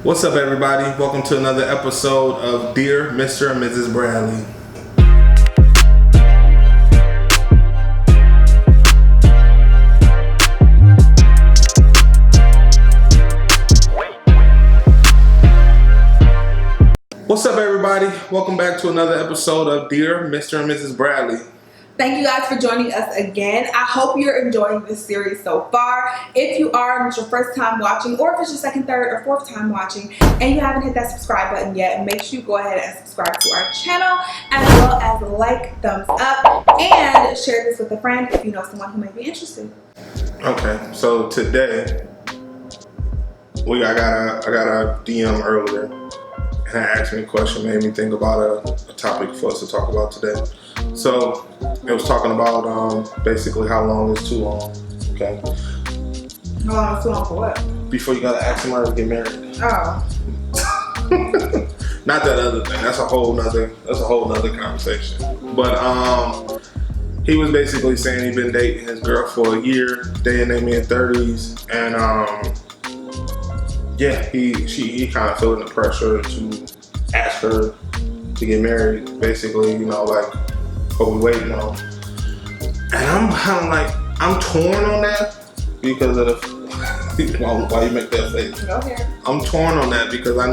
What's up, everybody? Welcome to another episode of Dear Mr. and Mrs. Bradley. What's up, everybody? Welcome back to another episode of Dear Mr. and Mrs. Bradley. Thank you guys for joining us again. I hope you're enjoying this series so far. If you are, and it's your first time watching, or if it's your second, third, or fourth time watching, and you haven't hit that subscribe button yet, make sure you go ahead and subscribe to our channel, as well as like, thumbs up, and share this with a friend if you know someone who may be interested. Okay, so today, I got a DM earlier, and I asked me a question, made me think about a topic for us to talk about today. So it was talking about basically how long is too long. Okay. How long is too long for what? Before you gotta ask somebody to get married. Oh. Not that other thing. That's a whole nother conversation. But he was basically saying he'd been dating his girl for a year. They in their mid-30s, and he kind of feeling the pressure to ask her to get married. Basically, you know, like, what we waiting on. And I'm kind of like, I'm torn on that because of why you make that face. Go ahead. I'm torn on that because I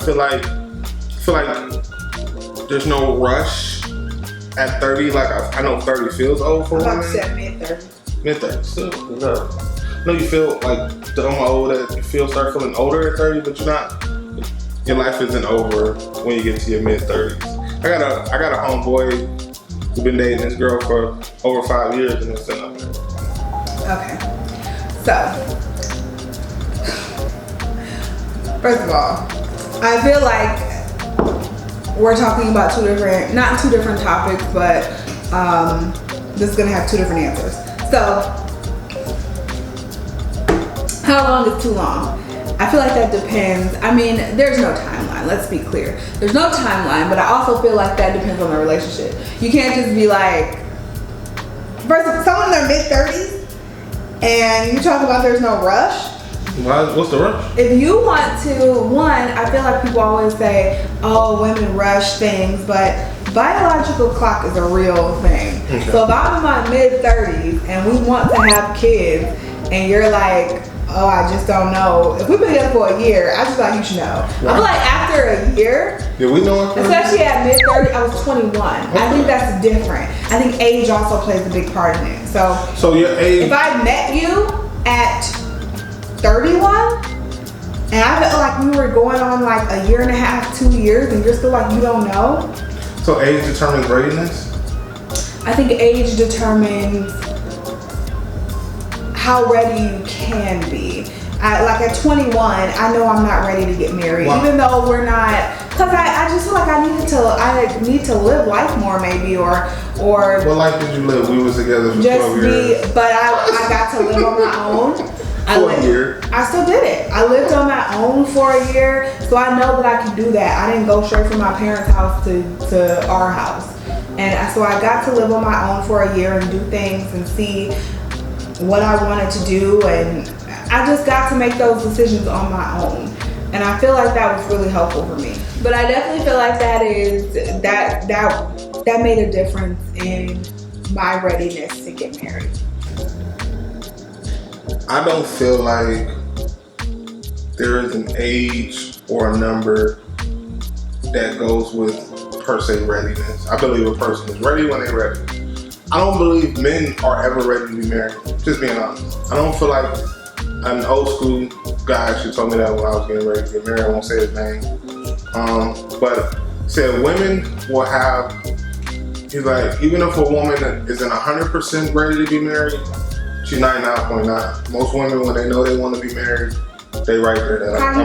feel like there's no rush at 30. Like I know 30 feels old for women. About to say mid-30s. Mid-30s, still. No, you feel like you start feeling older at 30, but your life isn't over when you get to your mid-30s. I got a homeboy who's been dating this girl for over 5 years and it's still not married. Okay. So, first of all, I feel like we're talking about not two different topics, but this is gonna have two different answers. So, how long is too long? I feel like that depends. I mean, there's no timeline, let's be clear. There's no timeline, but I also feel like that depends on the relationship. You can't just be like, versus someone in their mid-30s, and you talk about there's no rush. What's the rush? If you want to, I feel like people always say, oh, women rush things, but biological clock is a real thing. Okay. So if I'm in my mid-30s and we want to have kids, and you're like, oh, I just don't know. If we've been together for a year, I just thought you should know. Right. I feel like after a year, did we know it? Especially at mid-30s, I was 21. Okay. I think that's different. I think age also plays a big part in it. So your age. If I met you at 31, and I felt like we were going on like a year and a half, 2 years, and you're still like, you don't know. So age determines readiness? I think age determines how ready you can be. Like at 21, I know I'm not ready to get married, wow. Even though we're not, because I just feel like I need to live life more maybe, or. What life did you live? We was together for 12 years. But I got to live on my own. For a year. I still did it. I lived on my own for a year, so I know that I can do that. I didn't go straight from my parents' house to our house. And so I got to live on my own for a year and do things and see what I wanted to do, and I just got to make those decisions on my own, and I feel like that was really helpful for me. But I definitely feel like that made a difference in my readiness to get married. I don't feel like there is an age or a number that goes with per se readiness. I believe a person is ready when they're ready. I don't believe men are ever ready to be married. Just being honest. I don't feel like an old school guy actually told me that when I was getting ready to get married. I won't say his name. But said women will have, he's like, even if a woman isn't 100% ready to be married, she's 99.9. Most women, when they know they want to be married, they right there. They're like,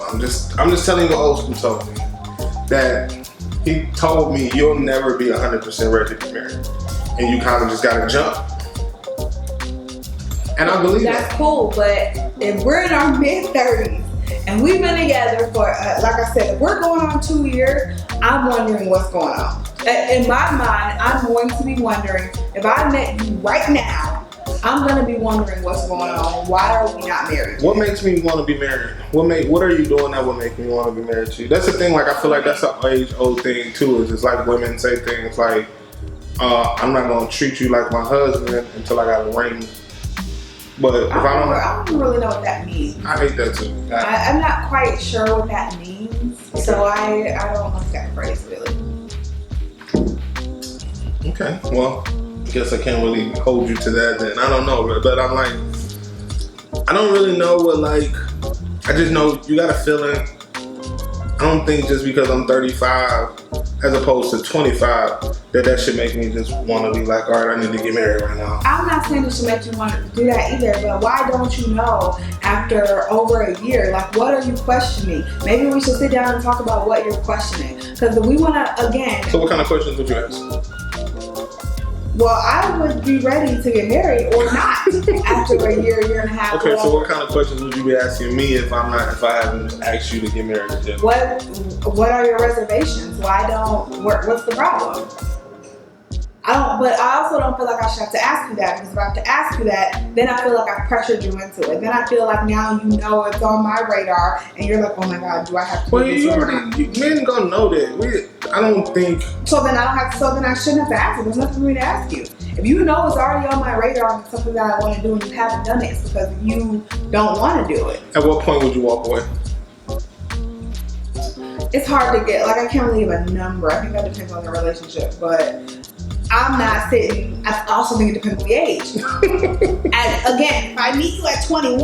I'm just telling you what old school told me. That he told me you'll never be 100% ready to be married, and you kind of just gotta jump. And I believe that's cool, but if we're in our mid-30s and we've been together for, like I said, if we're going on 2 years, I'm wondering what's going on. In my mind, I'm going to be wondering if I met you right now I'm gonna be wondering what's going on. Why are we not married? What makes me want to be married? What are you doing that would make me want to be married to you? That's the thing. Like, I feel like that's an age-old thing too. Is it's like women say things like, "I'm not gonna treat you like my husband until I got a ring." But if I don't really know what that means. I hate that too. I'm not quite sure what that means, so I don't like that phrase really. Okay, well, I guess I can't really hold you to that then. I don't know, but I'm like, I don't really know what, like, I just know you got a feeling. I don't think just because I'm 35 as opposed to 25 that should make me just want to be like, all right, I need to get married right now. I'm not saying it should make you want to do that either, but why don't you know after over a year? Like, what are you questioning? Maybe we should sit down and talk about what you're questioning. Because we want to, again... So what kind of questions would you ask? Well, I would be ready to get married or not after a year and a half. Okay, so what kind of questions would you be asking me if I haven't asked you to get married yet? What are your reservations? What's the problem? But I also don't feel like I should have to ask you that, because if I have to ask you that, then I feel like I've pressured you into it. Then I feel like now you know it's on my radar, and you're like, oh my God, do I have to do this? Men gonna know that. I don't think. So then I shouldn't have to ask you. There's nothing for me to ask you. If you know it's already on my radar and it's something that I want to do and you haven't done it, it's because you don't want to do it. At what point would you walk away? It's hard to get, like, I can't really give a number. I think that depends on the relationship, but I'm not sitting. I also think it depends on the age. And again, if I meet you at 21,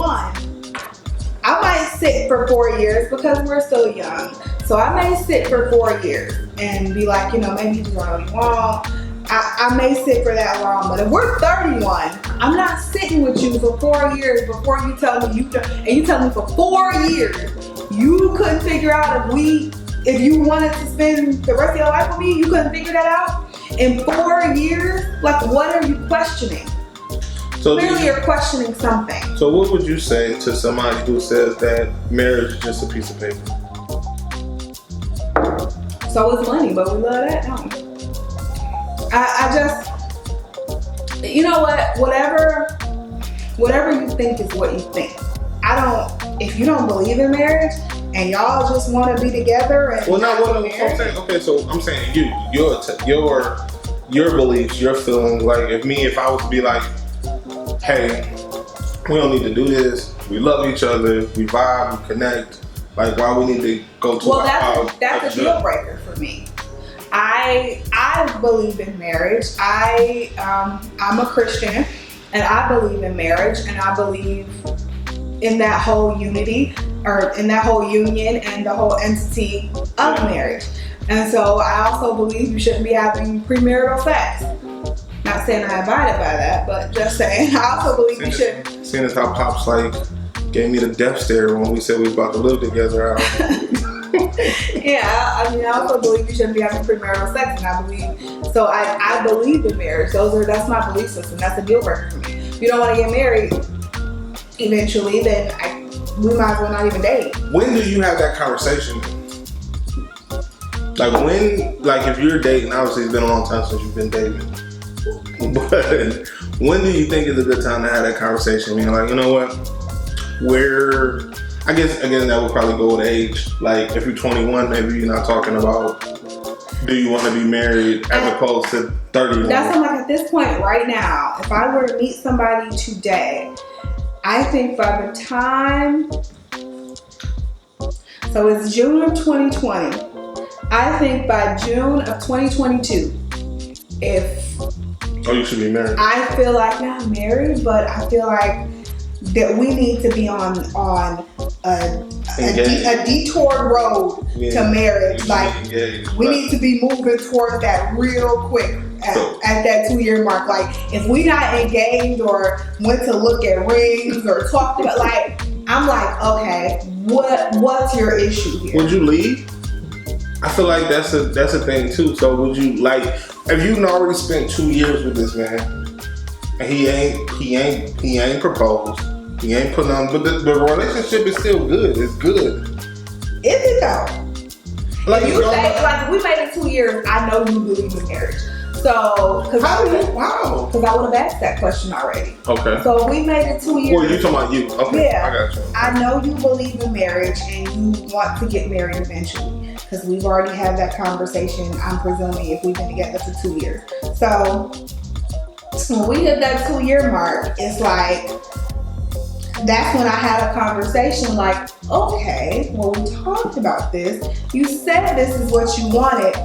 I might sit for 4 years because we're still young. So I may sit for 4 years and be like, maybe you just don't know what you want. I may sit for that long, but if we're 31, I'm not sitting with you for 4 years before you tell me you tell me for 4 years you couldn't figure out if you wanted to spend the rest of your life with me, you couldn't figure that out. In 4 years, like, what are you questioning? So clearly you're questioning something. So what would you say to somebody who says that marriage is just a piece of paper? So is money, but we love that, don't we? I just, you know what? Whatever you think is what you think. If you don't believe in marriage and y'all just want to be together and I'm saying. Okay, so I'm saying your beliefs, your feelings. Like if I was to be like, hey, we don't need to do this. We love each other. We vibe. We connect. Like, why we need to go to? Well, that's a deal breaker for me. I believe in marriage. I'm a Christian, and I believe in marriage, and I believe in that whole unity, or in that whole union and the whole entity of marriage. And so I also believe you shouldn't be having premarital sex. Not saying I abided by that, but just saying I also believe you should. Seeing as how Pops gave me the death stare when we said we was about to live together. Yeah, I also believe you shouldn't be having premarital sex, and I believe in marriage. That's my belief system. That's a deal breaker for me. If you don't want to get married eventually, then we might as well not even date. When do you have that conversation? Like if you're dating, obviously it's been a long time since you've been dating. But when do you think is a good time to have that conversation? I mean, like, you know what? I guess, again, that would probably go with age. Like, if you're 21, maybe you're not talking about, do you want to be married as opposed to 31? That's like at this point right now, if I were to meet somebody today, I think by the time, so it's June of 2020, I think by June of 2022, you should be married. I feel like not married, but I feel like that we need to be on a detoured road to marriage. Like, we need to be moving towards that real quick at that 2-year mark. Like, if we not engaged or went to look at rings or talked about, like, I'm like, okay, what's your issue here? Would you leave? I feel like that's a thing too. So would you, like, if you already spent 2 years with this man and he ain't proposed, he ain't put on, but the relationship is still good. It's good. Is it though? Like, if we made it 2 years, I know you believe in marriage. So, because I would have asked that question already. Okay. So we made it 2 years. Well, you talking about you? Okay. Yeah. I got you. I know you believe in marriage and you want to get married eventually, because we've already had that conversation. I'm presuming if we've been together for 2 years. So when we hit that 2-year mark, it's like that's when I had a conversation like, okay, well, we talked about this. You said this is what you wanted.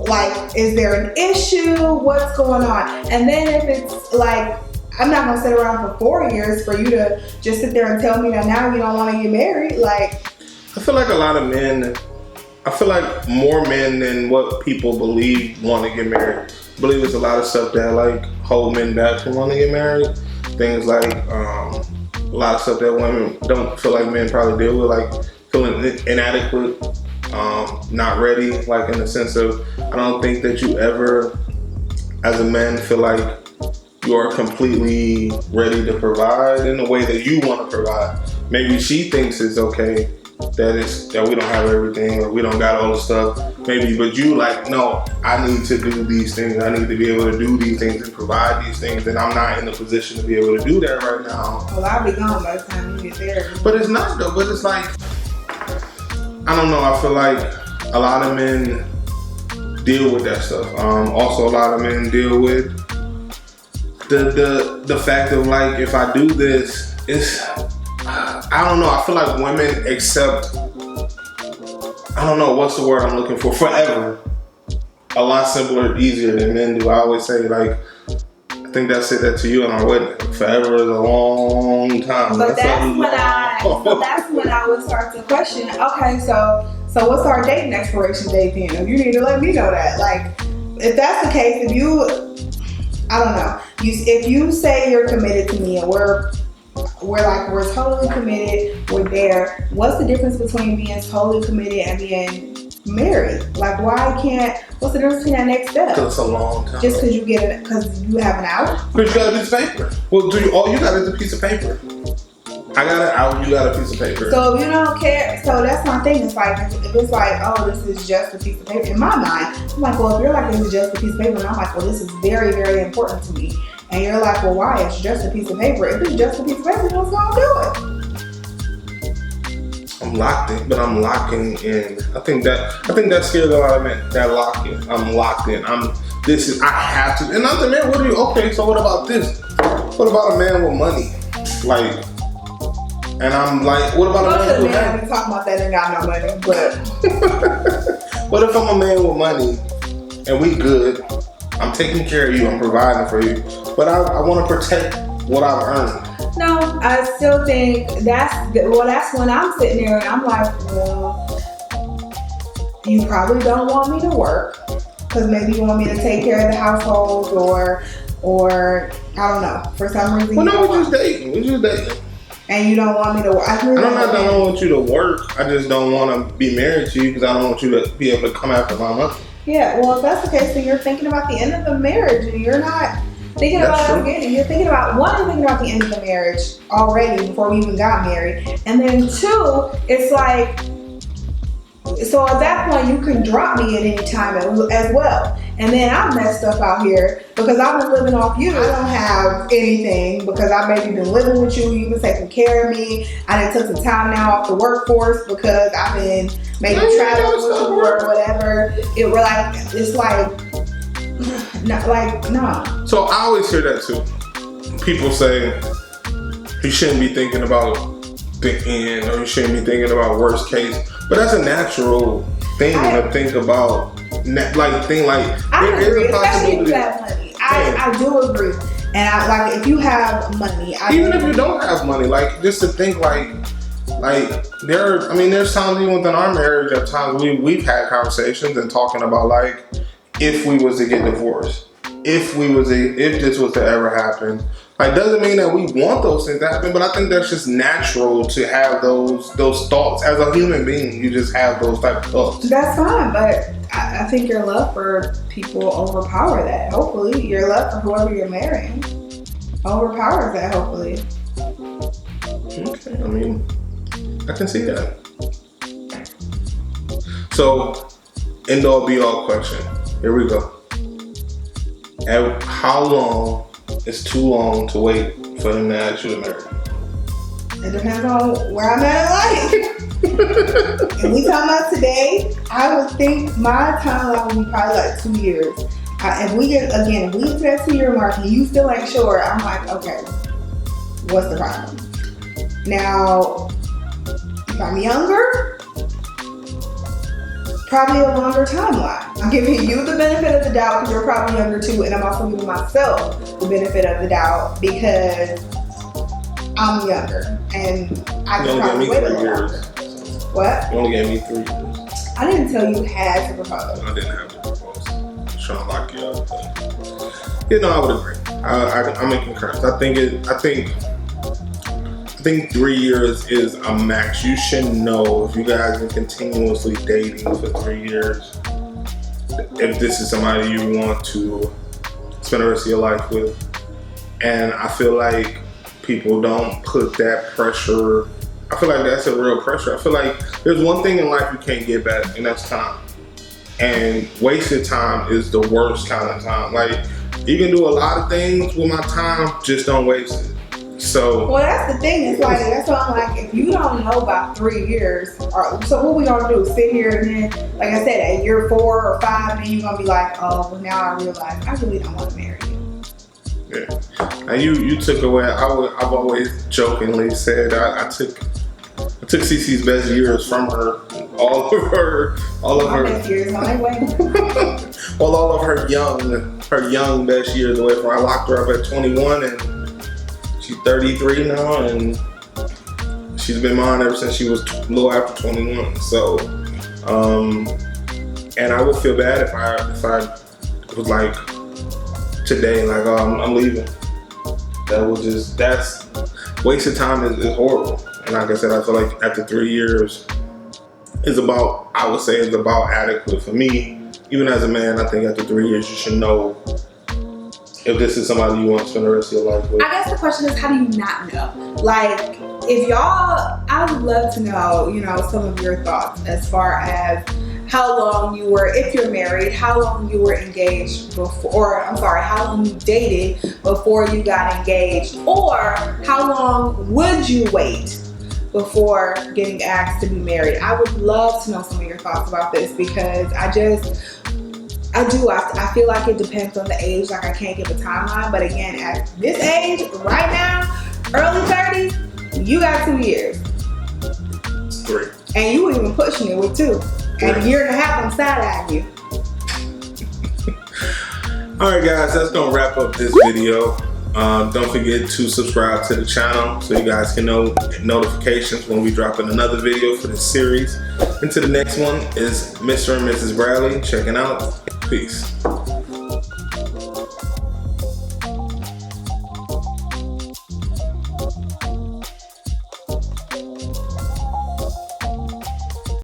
Like, is there an issue? What's going on? And then if it's like, I'm not gonna sit around for 4 years for you to just sit there and tell me that now you don't want to get married. Like, I feel like a lot of men, I feel like more men than what people believe want to get married. I believe there's a lot of stuff that like hold men back from wanting to get married. Things like a lot of stuff that women don't feel like men probably deal with, like feeling inadequate, not ready, like in the sense of, I don't think that you ever, as a man, feel like you're completely ready to provide in the way that you want to provide. Maybe she thinks it's okay that we don't have everything or we don't got all the stuff. Maybe, but you like, no, I need to do these things. I need to be able to do these things and provide these things, and I'm not in a position to be able to do that right now. Well, I'll be gone by the time you get there. But it's not though. But it's like, I don't know. I feel like a lot of men deal with that stuff. Also, a lot of men deal with the fact of like, if I do this, it's, I don't know. I feel like women accept, I don't know what's the word I'm looking for, forever a lot simpler, easier than men do. I always say, like, I think I said that to you on our wedding. Forever is a long time. But that's when I would start to question. Okay, so what's our dating expiration date then? You need to let me know that. Like, if that's the case, if you, I don't know, if you say you're committed to me and we're totally committed, we're there. What's the difference between being totally committed and being married? Like, what's the difference between that next step? Because it's a long time. Just because because you have an out? Because you got a piece of paper. Well, all you got is a piece of paper. I got an out, you got a piece of paper. So if you don't care, so that's my thing. It's like, if it's like, oh, this is just a piece of paper. In my mind, I'm like, well, if you're like, this is just a piece of paper, and I'm like, well, this is very, very important to me. And you're like, well, why? It's just a piece of paper. If it's just a piece of paper, then what's gonna do it? I'm locking in. I think that scares a lot of men. That lock in. I'm locked in. I have to. And not the man, okay, so what about this? What about a man with money? Like, and I'm like, what about a man with money? I've been talking about that and got no money, but. What if I'm a man with money and we good? I'm taking care of you, I'm providing for you, but I want to protect what I've earned. No, I still think that's when I'm sitting there and I'm like, well, you probably don't want me to work because maybe you want me to take care of the household or I don't know, for some reason. Well, no, we're just dating. And you don't want me to work. I don't want you to work. I just don't want to be married to you because I don't want you to be able to come after my money. Yeah, well, if that's the case, then you're thinking about the end of the marriage, and you're not thinking about us getting. You're thinking about the end of the marriage already before we even got married, and then 2, it's like, so at that point you can drop me at any time as well, and then I'm messed up out here because I was living off you. I don't have anything because I've maybe been living with you. You've been taking care of me. I done took some time now off the workforce because I've been maybe traveling with you or whatever. It's like, no. So I always hear that too. People say you shouldn't be thinking about the end or you shouldn't be thinking about worst case. But that's a natural thing to think about. I agree, especially if you have money. I do agree. And if you have money, even if you don't have money, like just to think there's times even within our marriage, at times we've had conversations and talking about like, if we was to get divorced, if this was to ever happen, like doesn't mean that we want those things to happen, but I think that's just natural to have those thoughts as a human being. You just have those type of thoughts. That's fine, but I think your love for people overpower that. Hopefully, your love for whoever you're marrying overpowers that. Hopefully. Okay, I mean, I can see that. So, end all be all question. Here we go. How long is too long to wait for him to ask you to marry? It depends on where I'm at in life. And we talking about today, I would think my timeline would be probably like 2 years. If we get to that 2 year mark and you still ain't sure, I'm like, okay, what's the problem? Now, if I'm younger, probably a longer timeline. I'm giving you the benefit of the doubt because you're probably younger too, and I'm also giving myself the benefit of the doubt because I'm younger and I can probably wait a little longer. What? You only gave me 3 years. I didn't tell you had to propose. I didn't have to propose. I was trying to lock you up. But, I would agree. I'm in concurrence. I think 3 years is a max. You should know if you guys have been continuously dating for 3 years, if this is somebody you want to spend the rest of your life with. And I feel like people don't put that pressure. I feel like that's a real pressure. I feel like there's one thing in life you can't get back, and that's time. And wasted time is the worst kind of time. Like, you can do a lot of things with my time, just don't waste it. So, well, that's the thing. It's like, that's why I'm like, if you don't know about 3 years, so what we gonna do? Sit here and then, like I said, at year 4 or 5, and then you're gonna be like, oh, well, now I realize I really don't want to marry you. Yeah. And you took away. I've always jokingly said I took Cece's best years from her. All of her best years on their way. Well, all of her young best years away from her. I locked her up at 21 and she's 33 now, and she's been mine ever since she was a little after 21. So, and I would feel bad if I was like today, like, oh, I'm leaving. That's wasted time is horrible. And like I said, I feel like after 3 years is about adequate for me. Even as a man, I think after 3 years you should know if this is somebody you want to spend the rest of your life with. I guess the question is, how do you not know? Like, if y'all, I would love to know, some of your thoughts as far as how long you were, if you're married, how long you were engaged before, how long you dated before you got engaged, or how long would you wait before getting asked to be married? I would love to know some of your thoughts about this because I feel like it depends on the age. Like, I can't give a timeline, but again, at this age, right now, early 30s, you got 2 years. 3. And you were even pushing it with 2. And a year and a half, I'm side-eyeing you. All right, guys, that's gonna wrap up this video. Don't forget to subscribe to the channel so you guys can know notifications when we drop in another video for this series. And to the next one is Mr. and Mrs. Bradley checking out. Peace.